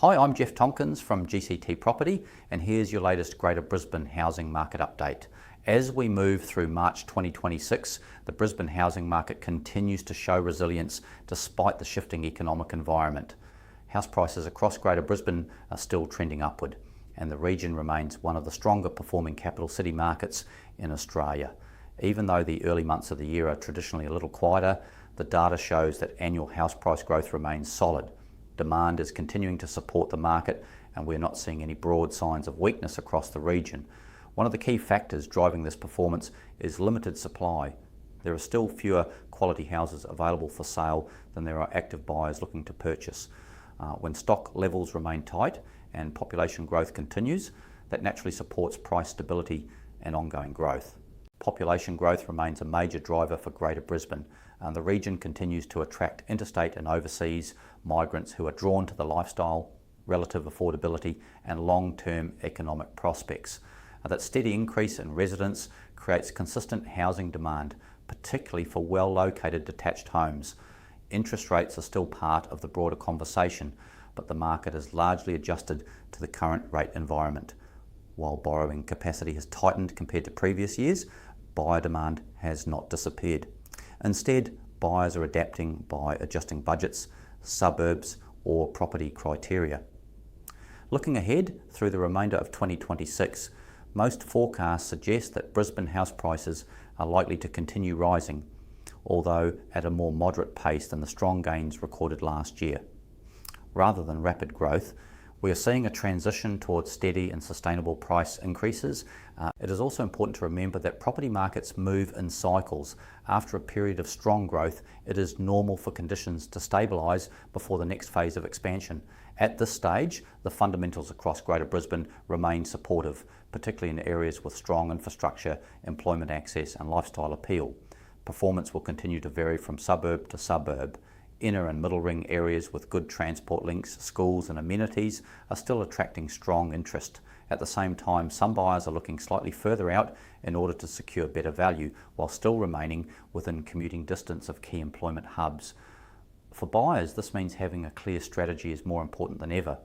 Hi, I'm Geoff Tomkins from GCT Property, and here's your latest Greater Brisbane housing market update. As we move through March 2026, the Brisbane housing market continues to show resilience despite the shifting economic environment. House prices across Greater Brisbane are still trending upward, and the region remains one of the stronger performing capital city markets in Australia. Even though the early months of the year are traditionally a little quieter, the data shows that annual house price growth remains solid. Demand is continuing to support the market, and we're not seeing any broad signs of weakness across the region. One of the key factors driving this performance is limited supply. There are still fewer quality houses available for sale than there are active buyers looking to purchase. When stock levels remain tight and population growth continues, that naturally supports price stability and ongoing growth. Population growth remains a major driver for Greater Brisbane. The region continues to attract interstate and overseas migrants who are drawn to the lifestyle, relative affordability and long-term economic prospects. That steady increase in residents creates consistent housing demand, particularly for well-located detached homes. Interest rates are still part of the broader conversation, but the market is largely adjusted to the current rate environment. While borrowing capacity has tightened compared to previous years, buyer demand has not disappeared. Instead, buyers are adapting by adjusting budgets, suburbs or property criteria. Looking ahead through the remainder of 2026, most forecasts suggest that Brisbane house prices are likely to continue rising, although at a more moderate pace than the strong gains recorded last year. Rather than rapid growth, we are seeing a transition towards steady and sustainable price increases. It is also important to remember that property markets move in cycles. After a period of strong growth, it is normal for conditions to stabilise before the next phase of expansion. At this stage, the fundamentals across Greater Brisbane remain supportive, particularly in areas with strong infrastructure, employment access and lifestyle appeal. Performance will continue to vary from suburb to suburb. Inner and middle ring areas with good transport links, schools and amenities are still attracting strong interest. At the same time, some buyers are looking slightly further out in order to secure better value, while still remaining within commuting distance of key employment hubs. For buyers, this means having a clear strategy is more important than ever.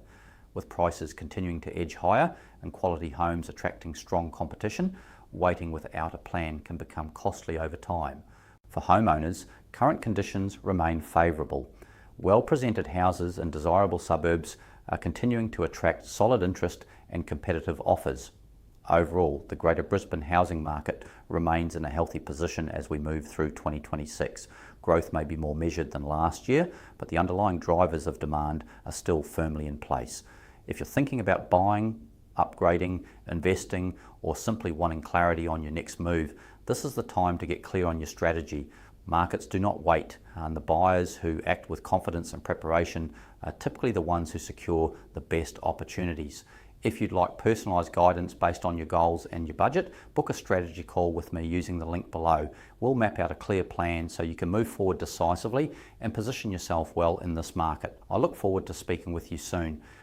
With prices continuing to edge higher and quality homes attracting strong competition, waiting without a plan can become costly over time. For homeowners, current conditions remain favourable. Well-presented houses in desirable suburbs are continuing to attract solid interest and competitive offers. Overall, the Greater Brisbane housing market remains in a healthy position as we move through 2026. Growth may be more measured than last year, but the underlying drivers of demand are still firmly in place. If you're thinking about buying, upgrading, investing, or simply wanting clarity on your next move, this is the time to get clear on your strategy. Markets do not wait, and the buyers who act with confidence and preparation are typically the ones who secure the best opportunities. If you'd like personalised guidance based on your goals and your budget, book a strategy call with me using the link below. We'll map out a clear plan so you can move forward decisively and position yourself well in this market. I look forward to speaking with you soon.